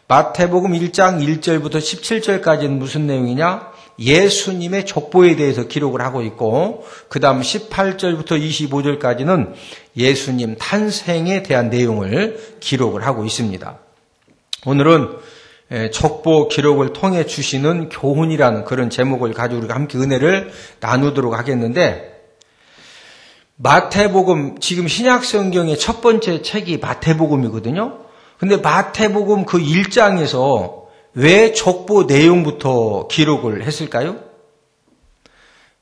마태복음 1장 1절부터 17절까지는 무슨 내용이냐? 예수님의 족보에 대해서 기록을 하고 있고, 그 다음 18절부터 25절까지는 예수님 탄생에 대한 내용을 기록을 하고 있습니다. 오늘은 족보 기록을 통해 주시는 교훈이라는 그런 제목을 가지고 우리가 함께 은혜를 나누도록 하겠는데, 마태복음, 지금 신약성경의 첫 번째 책이 마태복음이거든요. 근데 마태복음 그 1장에서 왜 족보 내용부터 기록을 했을까요?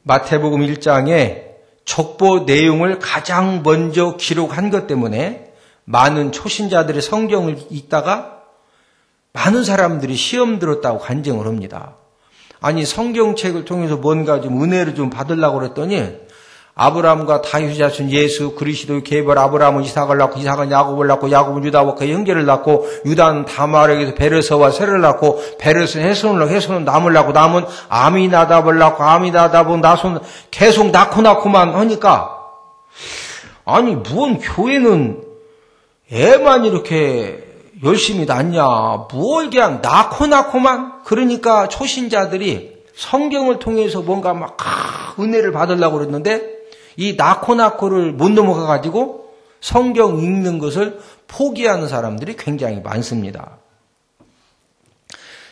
마태복음 1장에 족보 내용을 가장 먼저 기록한 것 때문에 많은 초신자들의 성경을 읽다가 많은 사람들이 시험 들었다고 간증을 합니다. 아니, 성경책을 통해서 뭔가 좀 은혜를 좀 받으려고 그랬더니 아브라함과 다윗의 자손 예수 그리스도의 계벌, 아브라함은 이삭을 낳고 이삭은 야곱을 낳고 야곱은 유다와 그의 형제를 낳고 유다는 다말에게서 베르서와 세를 낳고 베르서는 헤손을 낳고 헤손은 남을 낳고 남은 아미나답을 낳고 아미나답은 나손 계속 낳고만 하니까, 아니 무슨 교회는 애만 이렇게 열심히 낳냐, 뭘 그냥 낳고만. 그러니까 초신자들이 성경을 통해서 뭔가 막 은혜를 받으려고 그랬는데 이 낳고를 못 넘어가가지고 성경 읽는 것을 포기하는 사람들이 굉장히 많습니다.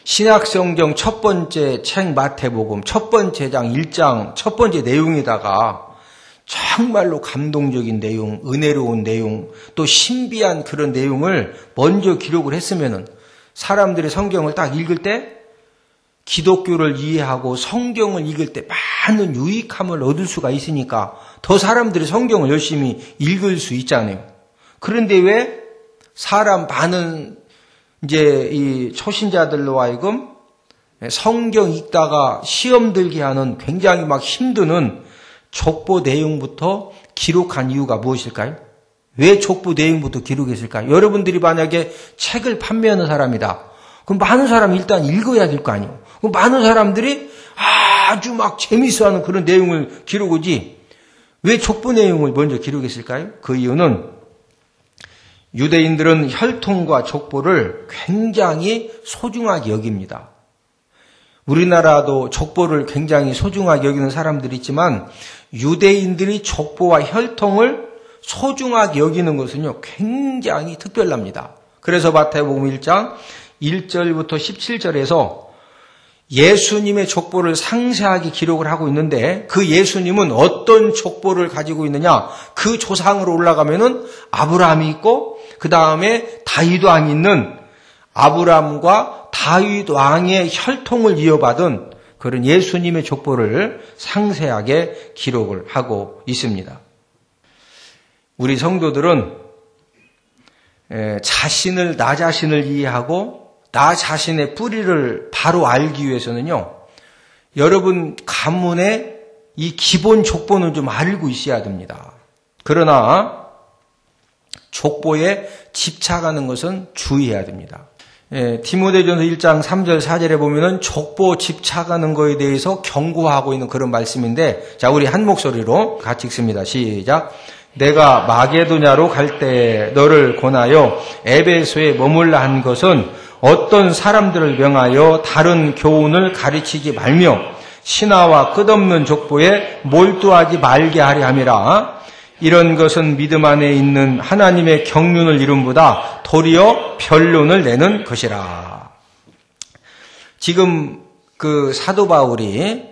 신약성경 첫 번째 책 마태복음 첫 번째 장 1장 첫 번째 내용에다가 정말로 감동적인 내용, 은혜로운 내용, 또 신비한 그런 내용을 먼저 기록을 했으면은 사람들이 성경을 딱 읽을 때 기독교를 이해하고 성경을 읽을 때 많은 유익함을 얻을 수가 있으니까 더 사람들이 성경을 열심히 읽을 수 있잖아요. 그런데 왜 사람 많은 이제 이 초신자들로 하여금 성경 읽다가 시험 들게 하는 굉장히 막 힘드는 족보 내용부터 기록한 이유가 무엇일까요? 왜 족보 내용부터 기록했을까요? 여러분들이 만약에 책을 판매하는 사람이다. 그럼 많은 사람이 일단 읽어야 될 거 아니에요. 그럼 많은 사람들이 아주 막 재미있어하는 그런 내용을 기록하지 왜 족보 내용을 먼저 기록했을까요? 그 이유는 유대인들은 혈통과 족보를 굉장히 소중하게 여깁니다. 우리나라도 족보를 굉장히 소중하게 여기는 사람들이 있지만 유대인들이 족보와 혈통을 소중하게 여기는 것은요 굉장히 특별합니다. 그래서 마태복음 1장 1절부터 17절에서 예수님의 족보를 상세하게 기록을 하고 있는데 그 예수님은 어떤 족보를 가지고 있느냐? 그 조상으로 올라가면은 아브라함이 있고 그 다음에 다윗 왕이 있는 아브라함과 다윗 왕의 혈통을 이어받은 그런 예수님의 족보를 상세하게 기록을 하고 있습니다. 우리 성도들은 나 자신을 이해하고 나 자신의 뿌리를 바로 알기 위해서는요, 여러분 가문의 이 기본 족보는 좀 알고 있어야 됩니다. 그러나 족보에 집착하는 것은 주의해야 됩니다. 디모데전서 1장 3절 4절에 보면은 족보 집착하는 거에 대해서 경고하고 있는 그런 말씀인데, 자, 우리 한 목소리로 같이 읽습니다. 시작. 내가 마게도냐로 갈 때 너를 권하여 에베소에 머물라 한 것은 어떤 사람들을 명하여 다른 교훈을 가르치지 말며 신하와 끝없는 족보에 몰두하지 말게 하려 함이라. 이런 것은 믿음 안에 있는 하나님의 경륜을 이룸보다 도리어 변론을 내는 것이라. 지금 그 사도 바울이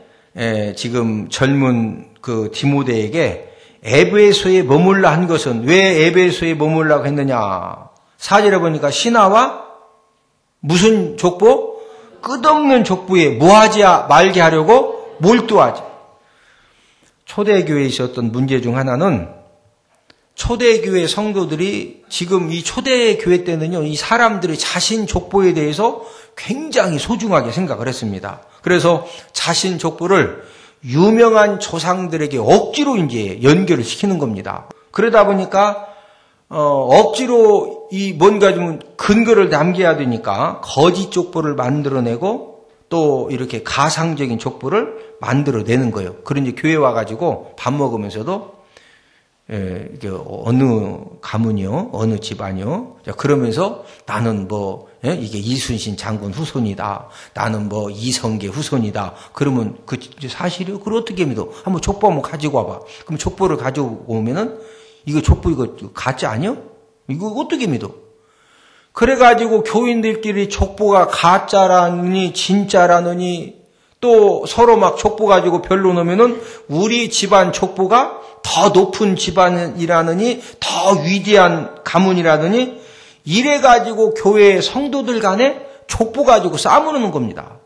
지금 젊은 그 디모데에게 에베소에 머물라 한 것은 왜 에베소에 머물라고 했느냐? 4절에 보니까 신하와 무슨 족보? 끝없는 족보에 뭐하지 말게 하려고 몰두하지. 초대교회에 있었던 문제 중 하나는 초대교회 성도들이 지금 이 초대교회 때는요, 이 사람들이 자신 족보에 대해서 굉장히 소중하게 생각을 했습니다. 그래서 자신 족보를 유명한 조상들에게 억지로 이제 연결을 시키는 겁니다. 그러다 보니까 억지로 이 뭔가 좀 근거를 남겨야 되니까 거짓 족보를 만들어내고 또 이렇게 가상적인 족보를 만들어내는 거예요. 그런 이제 교회 와가지고 밥 먹으면서도 어느 가문이요, 어느 집안이요. 자, 그러면서 나는 이게 이순신 장군 후손이다. 나는 이성계 후손이다. 그러면 그 사실이요? 그걸 어떻게 믿어? 한번 족보 한번 가지고 와봐. 그럼 족보를 가지고 오면은 이거 족보 이거 가짜 아니요? 이거 어떻게 믿어? 그래가지고 교인들끼리 족보가 가짜라느니 진짜라느니 또 서로 막 족보 가지고 별로 놓으면은 우리 집안 족보가 더 높은 집안이라느니 더 위대한 가문이라느니 이래가지고 교회 성도들 간에 족보 가지고 싸우는 겁니다.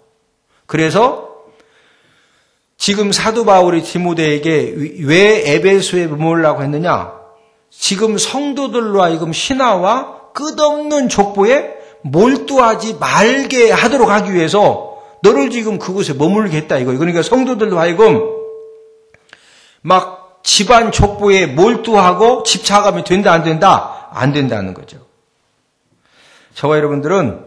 그래서 지금 사도 바울이 디모데에게 왜 에베소에 머물라고 했느냐? 지금 성도들로 하여금 신화와 끝없는 족보에 몰두하지 말게 하도록 하기 위해서 너를 지금 그곳에 머물게 했다 이거. 그러니까 성도들로 하여금 막 집안 족보에 몰두하고 집착하면 된다 안 된다? 안 된다는 거죠. 저와 여러분들은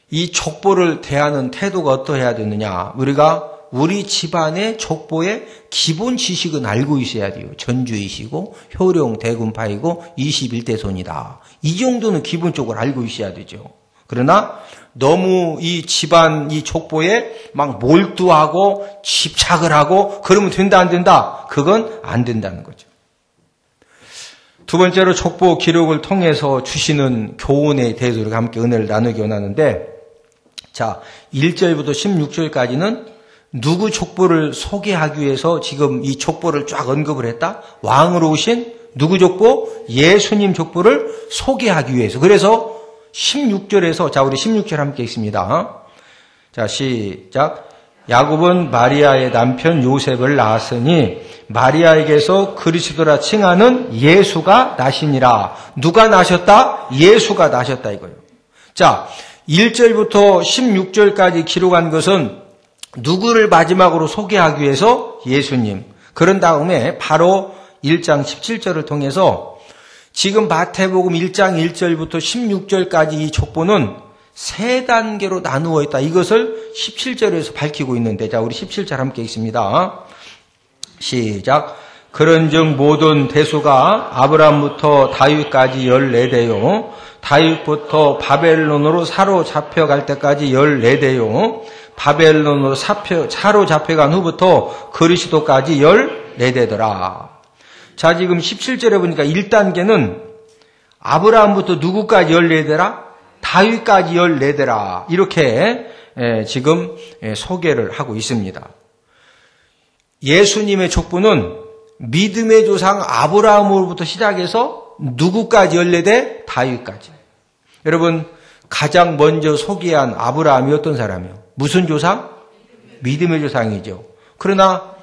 이 족보를 대하는 태도가 어떠해야 되느냐? 우리가 우리 집안의 족보의 기본 지식은 알고 있어야 돼요. 전주이시고 효령 대군파이고 21대 손이다. 이 정도는 기본적으로 알고 있어야 되죠. 그러나 너무 이 집안 이 족보에 막 몰두하고 집착을 하고 그러면 된다 안 된다? 그건 안 된다는 거죠. 두 번째로 족보 기록을 통해서 주시는 교훈에 대해서 우리가 함께 은혜를 나누기 원하는데, 자 1절부터 16절까지는 누구 족보를 소개하기 위해서 지금 이 족보를 쫙 언급을 했다? 왕으로 오신 누구 족보? 예수님 족보를 소개하기 위해서. 그래서 16절에서 자 우리 16절 함께 읽습니다. 자 시작. 야곱은 마리아의 남편 요셉을 낳았으니 마리아에게서 그리스도라 칭하는 예수가 나시니라. 누가 나셨다? 예수가 나셨다 이거예요. 자 1절부터 16절까지 기록한 것은 누구를 마지막으로 소개하기 위해서? 예수님. 그런 다음에 바로 1장 17절을 통해서 지금 마태복음 1장 1절부터 16절까지 이 족보는 세 단계로 나누어 있다. 이것을 17절에서 밝히고 있는데, 자 우리 17절 함께 읽습니다. 시작. 그런즉 모든 대수가 아브라함부터 다윗까지 14대요. 다윗부터 바벨론으로 사로잡혀갈 때까지 14대요. 바벨론으로 사로잡혀간 후부터 그리스도까지 14대더라. 자, 지금 17절에 보니까 1단계는 아브라함부터 누구까지 14대라? 다윗까지 14대라. 이렇게 지금 소개를 하고 있습니다. 예수님의 족보는 믿음의 조상 아브라함으로부터 시작해서 누구까지 14대? 다윗까지. 여러분, 가장 먼저 소개한 아브라함이 어떤 사람이요? 무슨 조상? 믿음의 조상이죠. 그러나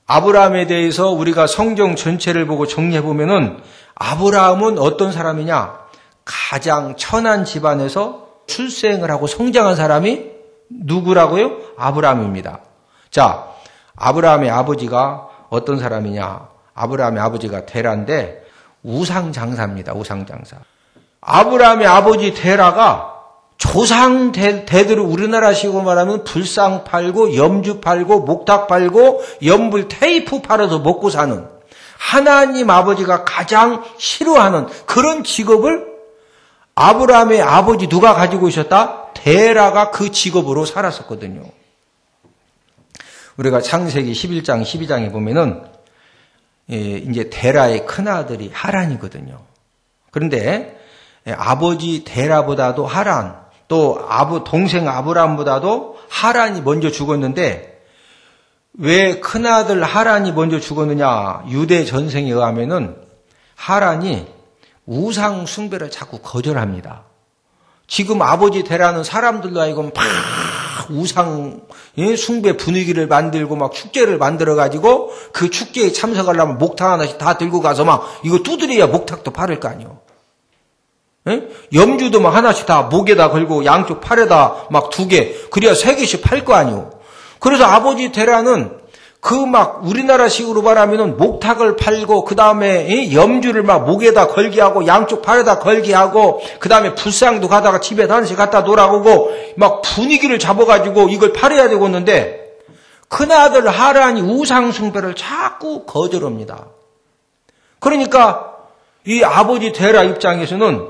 아브라함에 대해서 우리가 성경 전체를 보고 정리해보면은 아브라함은 어떤 사람이냐? 가장 천한 집안에서 출생을 하고 성장한 사람이 누구라고요? 아브라함입니다. 자, 아브라함의 아버지가 어떤 사람이냐? 아브라함의 아버지가 데라인데 우상장사입니다. 우상장사. 아브라함의 아버지 데라가 조상 대대로 우리나라식으로 말하면 불상 팔고 염주 팔고 목탁 팔고 염불 테이프 팔아서 먹고 사는 하나님 아버지가 가장 싫어하는 그런 직업을 아브라함의 아버지 누가 가지고 있었다? 데라가 그 직업으로 살았었거든요. 우리가 창세기 11장 12장에 보면은 이제 데라의 큰아들이 하란이거든요. 그런데 아버지 데라보다도 하란, 또 동생 아브라함보다도 하란이 먼저 죽었는데 왜 큰아들 하란이 먼저 죽었느냐? 유대 전생에 의하면은 하란이 우상 숭배를 자꾸 거절합니다. 지금 아버지 데라는 사람들로 하여금 막 우상 숭배 분위기를 만들고 막 축제를 만들어가지고 그 축제에 참석하려면 목탁 하나씩 다 들고 가서 막 이거 두드려야 목탁도 팔을 거 아니에요. 염주도 막 하나씩 다 목에다 걸고 양쪽 팔에다 막 2개, 그래야 3개씩 팔 거 아니에요. 그래서 아버지 데라는 그 막 우리나라식으로 말하면은 목탁을 팔고 그 다음에 염주를 막 목에다 걸게 하고 양쪽 팔에다 걸게 하고 그 다음에 불상도 가다가 집에 하나씩 갖다 놓으라고 막 분위기를 잡아가지고 이걸 팔아야 되고 있는데 큰아들 하란이 우상 숭배를 자꾸 거절합니다. 그러니까 이 아버지 데라 입장에서는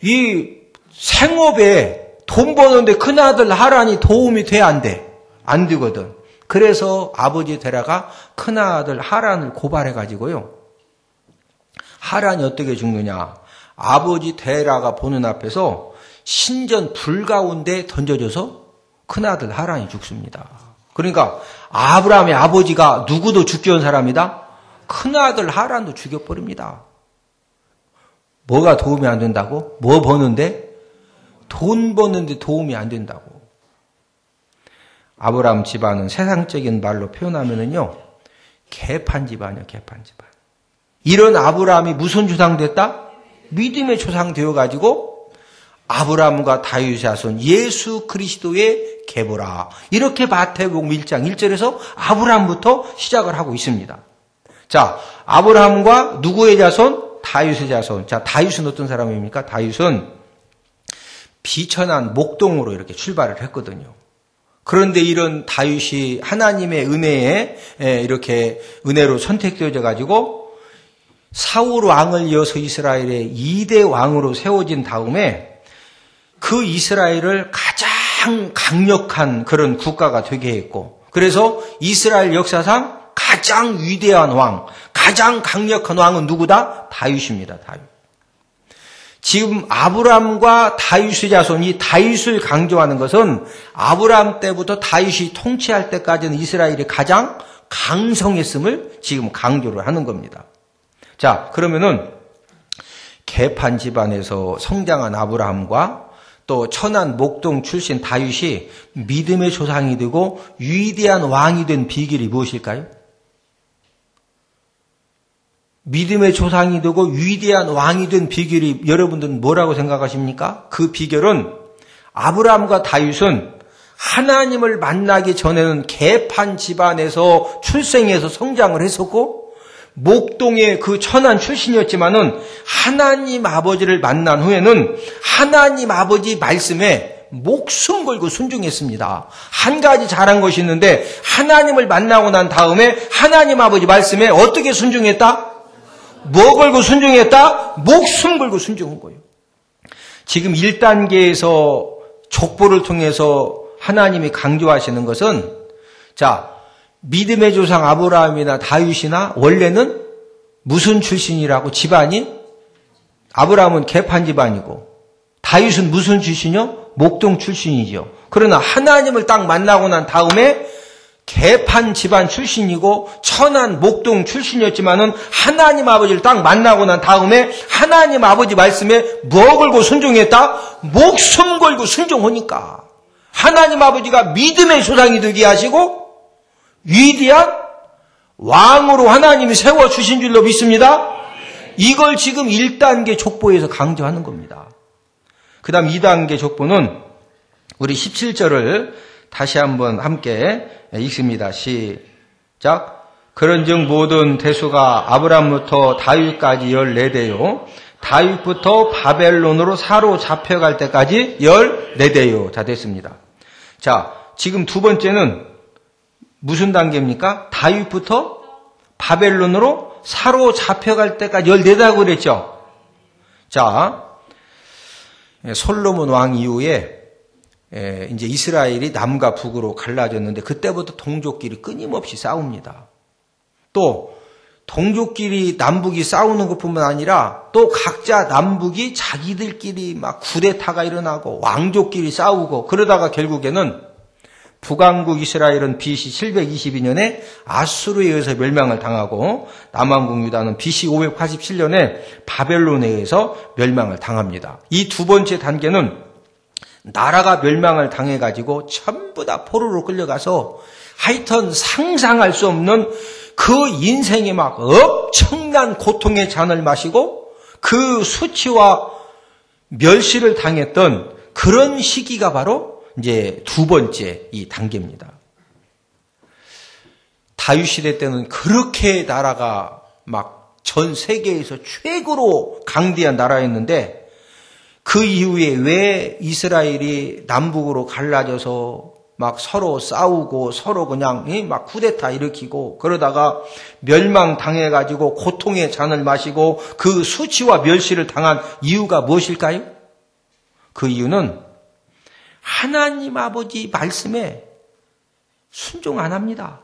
이 생업에 돈 버는데 큰아들 하란이 도움이 돼, 안 돼? 안 되거든. 그래서 아버지 데라가 큰아들 하란을 고발해가지고요. 하란이 어떻게 죽느냐. 아버지 데라가 보는 앞에서 신전 불 가운데 던져져서 큰아들 하란이 죽습니다. 그러니까 아브라함의 아버지가 누구도 죽게 한 사람이다? 큰아들 하란도 죽여버립니다. 뭐가 도움이 안 된다고? 뭐 버는데? 돈 버는데 도움이 안 된다고. 아브라함 집안은 세상적인 말로 표현하면은요, 개판 집안이에요, 개판 집안. 이런 아브라함이 무슨 조상 됐다? 믿음의 조상 되어가지고 아브라함과 다윗의 자손 예수 그리스도의 계보라. 이렇게 마태복음 1장 1절에서 아브라함부터 시작을 하고 있습니다. 자, 아브라함과 누구의 자손? 다윗의 자손. 자, 다윗은 어떤 사람입니까? 다윗은 비천한 목동으로 이렇게 출발을 했거든요. 그런데 이런 다윗이 하나님의 은혜에 이렇게 은혜로 선택되어져 가지고 사울 왕을 이어서 이스라엘의 2대 왕으로 세워진 다음에 그 이스라엘을 가장 강력한 그런 국가가 되게 했고, 그래서 이스라엘 역사상 가장 위대한 왕, 가장 강력한 왕은 누구다? 다윗입니다. 다윗. 지금 아브라함과 다윗의 자손이 다윗을 강조하는 것은 아브라함 때부터 다윗이 통치할 때까지는 이스라엘이 가장 강성했음을 지금 강조를 하는 겁니다. 자, 그러면은 개판 집안에서 성장한 아브라함과 또 천한 목동 출신 다윗이 믿음의 조상이 되고 위대한 왕이 된 비결이 무엇일까요? 믿음의 조상이 되고 위대한 왕이 된 비결이 여러분들은 뭐라고 생각하십니까? 그 비결은 아브라함과 다윗은 하나님을 만나기 전에는 개판 집안에서 출생해서 성장을 했었고 목동의 그 천한 출신이었지만은 하나님 아버지를 만난 후에는 하나님 아버지 말씀에 목숨 걸고 순종했습니다. 한 가지 잘한 것이 있는데 하나님을 만나고 난 다음에 하나님 아버지 말씀에 어떻게 순종했다? 뭐 걸고 순종했다? 목숨 걸고 순종한 거예요. 지금 1단계에서 족보를 통해서 하나님이 강조하시는 것은, 자, 믿음의 조상 아브라함이나 다윗이나 원래는 무슨 출신이라고? 집안이? 아브라함은 개판 집안이고 다윗은 무슨 출신이요? 목동 출신이죠. 그러나 하나님을 딱 만나고 난 다음에 개판 집안 출신이고 천한 목동 출신이었지만은 하나님 아버지를 딱 만나고 난 다음에 하나님 아버지 말씀에 뭐 걸고 순종했다? 목숨 걸고 순종하니까 하나님 아버지가 믿음의 조상이 되게 하시고 위대한 왕으로 하나님이 세워주신 줄로 믿습니다. 이걸 지금 1단계 족보에서 강조하는 겁니다. 그 다음 2단계 족보는 우리 17절을 다시 한번 함께 읽습니다. 시작. 그런즉 모든 대수가 아브람부터 다윗까지 14대요. 다윗부터 바벨론으로 사로잡혀갈 때까지 14대요. 자, 됐습니다. 자, 지금 두 번째는 무슨 단계입니까? 다윗부터 바벨론으로 사로잡혀갈 때까지 14대라고 그랬죠. 자, 솔로몬 왕 이후에 이제 이스라엘이 남과 북으로 갈라졌는데 그때부터 동족끼리 끊임없이 싸웁니다. 또 동족끼리 남북이 싸우는 것뿐만 아니라 또 각자 남북이 자기들끼리 막 쿠데타가 일어나고 왕족끼리 싸우고 그러다가 결국에는 북왕국 이스라엘은 BC 722년에 아수르에 의해서 멸망을 당하고 남왕국 유다는 BC 587년에 바벨론에 의해서 멸망을 당합니다. 이 두 번째 단계는 나라가 멸망을 당해가지고 전부 다 포로로 끌려가서 하여튼 상상할 수 없는 그 인생에 막 엄청난 고통의 잔을 마시고 그 수치와 멸시를 당했던 그런 시기가 바로 이제 두 번째 이 단계입니다. 다윗 시대 때는 그렇게 나라가 막 전 세계에서 최고로 강대한 나라였는데 그 이후에 왜 이스라엘이 남북으로 갈라져서 막 서로 싸우고 서로 그냥 막 쿠데타 일으키고 그러다가 멸망당해가지고 고통의 잔을 마시고 그 수치와 멸시를 당한 이유가 무엇일까요? 그 이유는 하나님 아버지 말씀에 순종 안 합니다.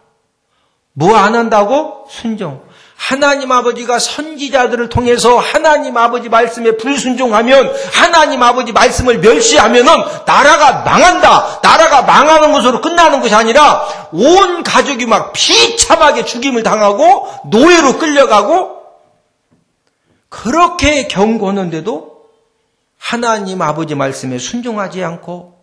뭐 안 한다고? 순종. 하나님 아버지가 선지자들을 통해서 하나님 아버지 말씀에 불순종하면 하나님 아버지 말씀을 멸시하면은 나라가 망한다. 나라가 망하는 것으로 끝나는 것이 아니라 온 가족이 막 비참하게 죽임을 당하고 노예로 끌려가고 그렇게 경고하는데도 하나님 아버지 말씀에 순종하지 않고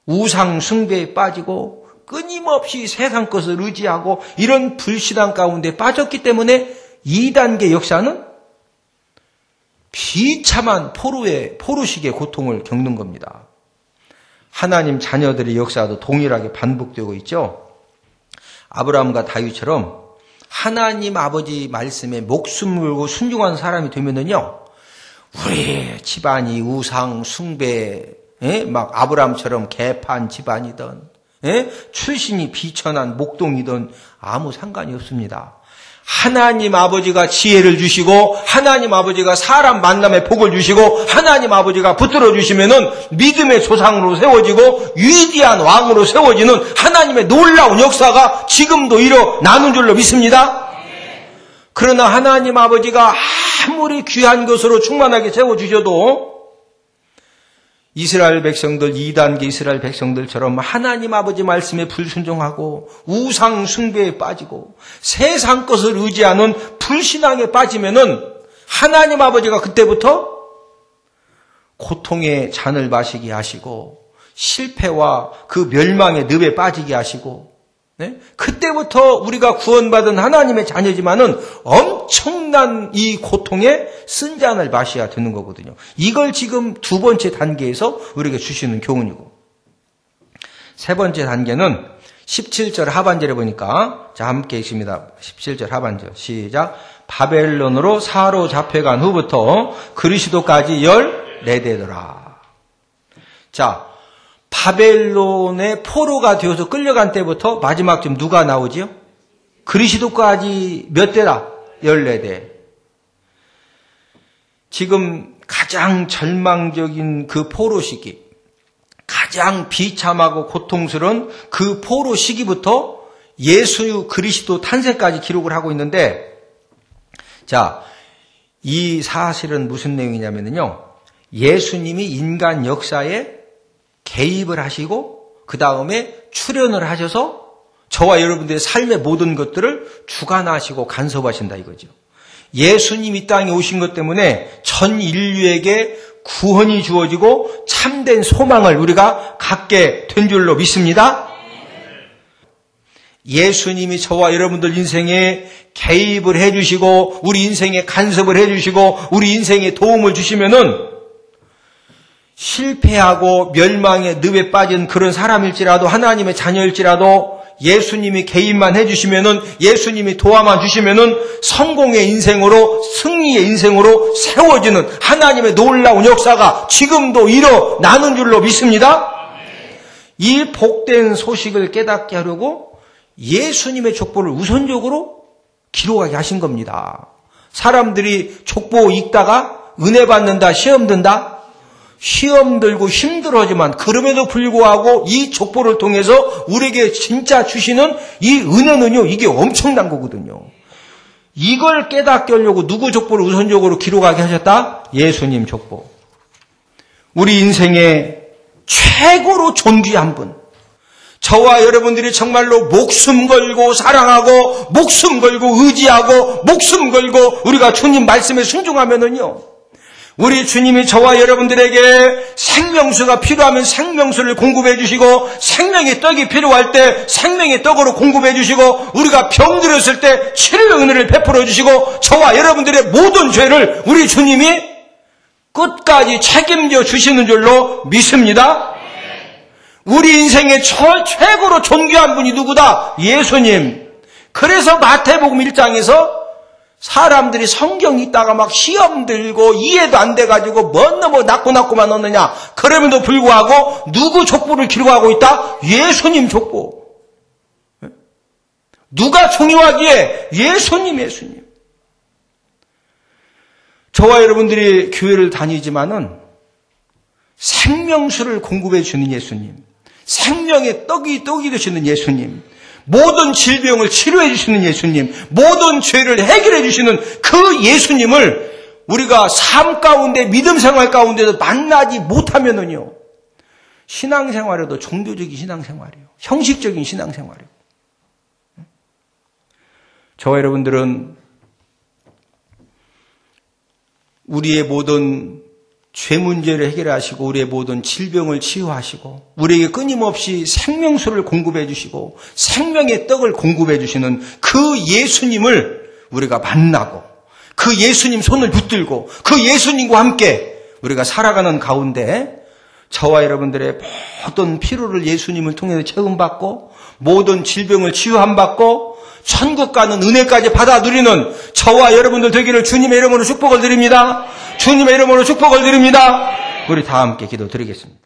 우상 숭배에 빠지고 끊임없이 세상 것을 의지하고 이런 불신앙 가운데 빠졌기 때문에 2단계 역사는 비참한 포로식의 고통을 겪는 겁니다. 하나님 자녀들의 역사도 동일하게 반복되고 있죠. 아브라함과 다윗처럼 하나님 아버지 말씀에 목숨을 걸고 순종한 사람이 되면은요, 우리 집안이 우상 숭배, 막 아브라함처럼 개판 집안이든 출신이 비천한 목동이든 아무 상관이 없습니다. 하나님 아버지가 지혜를 주시고 하나님 아버지가 사람 만남에 복을 주시고 하나님 아버지가 붙들어 주시면은 믿음의 조상으로 세워지고 위대한 왕으로 세워지는 하나님의 놀라운 역사가 지금도 일어나는 줄로 믿습니다. 그러나 하나님 아버지가 아무리 귀한 것으로 충만하게 세워주셔도 이스라엘 백성들, 2단계 이스라엘 백성들처럼 하나님 아버지 말씀에 불순종하고 우상 숭배에 빠지고 세상 것을 의지하는 불신앙에 빠지면은 하나님 아버지가 그때부터 고통의 잔을 마시게 하시고 실패와 그 멸망의 늪에 빠지게 하시고 그때부터 우리가 구원받은 하나님의 자녀지만은 엄청난 이 고통에 쓴 잔을 마셔야 되는 거거든요. 이걸 지금 2번째 단계에서 우리에게 주시는 교훈이고, 3번째 단계는 17절 하반절에 보니까, 자, 함께 읽습니다. 17절 하반절. 시작. 바벨론으로 사로잡혀간 후부터 그리스도까지 14대더라. 자, 바벨론의 포로가 되어서 끌려간 때부터 마지막쯤 누가 나오지요? 그리스도까지 몇 대다? 14대. 지금 가장 절망적인 그 포로 시기, 가장 비참하고 고통스러운 그 포로 시기부터 예수 그리스도 탄생까지 기록을 하고 있는데, 자, 이 사실은 무슨 내용이냐면요, 예수님이 인간 역사에 개입을 하시고 그 다음에 출연을 하셔서 저와 여러분들의 삶의 모든 것들을 주관하시고 간섭하신다 이거죠. 예수님 이 땅에 오신 것 때문에 전 인류에게 구원이 주어지고 참된 소망을 우리가 갖게 된 줄로 믿습니다. 예수님이 저와 여러분들 인생에 개입을 해주시고 우리 인생에 간섭을 해주시고 우리 인생에 도움을 주시면은 실패하고 멸망의 늪에 빠진 그런 사람일지라도 하나님의 자녀일지라도 예수님이 개입만 해주시면은 예수님이 도와만 주시면은 성공의 인생으로 승리의 인생으로 세워지는 하나님의 놀라운 역사가 지금도 일어나는 줄로 믿습니다. 이 복된 소식을 깨닫게 하려고 예수님의 족보를 우선적으로 기록하게 하신 겁니다. 사람들이 족보 읽다가 은혜 받는다, 시험 든다. 시험 들고 힘들어하지만 그럼에도 불구하고 이 족보를 통해서 우리에게 진짜 주시는 이 은혜는요, 이게 엄청난 거거든요. 이걸 깨닫게 하려고 누구 족보를 우선적으로 기록하게 하셨다? 예수님 족보. 우리 인생의 최고로 존귀한 분. 저와 여러분들이 정말로 목숨 걸고 사랑하고 목숨 걸고 의지하고 목숨 걸고 우리가 주님 말씀에 순종하면은요, 우리 주님이 저와 여러분들에게 생명수가 필요하면 생명수를 공급해 주시고 생명의 떡이 필요할 때 생명의 떡으로 공급해 주시고 우리가 병들었을 때 치료의 은혜를 베풀어 주시고 저와 여러분들의 모든 죄를 우리 주님이 끝까지 책임져 주시는 줄로 믿습니다. 우리 인생의 최고로 존귀한 분이 누구다? 예수님. 그래서 마태복음 1장에서 사람들이 성경 읽다가 막 시험 들고 이해도 안 돼가지고 뭔 놈을 낳고만 얻느냐. 그럼에도 불구하고 누구 족보를 기록하고 있다? 예수님 족보. 누가 중요하기에? 예수님. 저와 여러분들이 교회를 다니지만은 생명수를 공급해 주는 예수님, 생명의 떡이 되시는 예수님, 모든 질병을 치료해 주시는 예수님, 모든 죄를 해결해 주시는 그 예수님을 우리가 삶 가운데, 믿음 생활 가운데도 만나지 못하면은요, 신앙생활에도 종교적인 신앙생활이에요. 형식적인 신앙생활이에요. 저와 여러분들은 우리의 모든 죄 문제를 해결하시고 우리의 모든 질병을 치유하시고 우리에게 끊임없이 생명수를 공급해 주시고 생명의 떡을 공급해 주시는 그 예수님을 우리가 만나고 그 예수님 손을 붙들고 그 예수님과 함께 우리가 살아가는 가운데 저와 여러분들의 모든 피로를 예수님을 통해서 체험받고 모든 질병을 치유함받고 천국 가는 은혜까지 받아 누리는 저와 여러분들 되기를 주님의 이름으로 축복을 드립니다. 주님의 이름으로 축복을 드립니다. 우리 다 함께 기도드리겠습니다.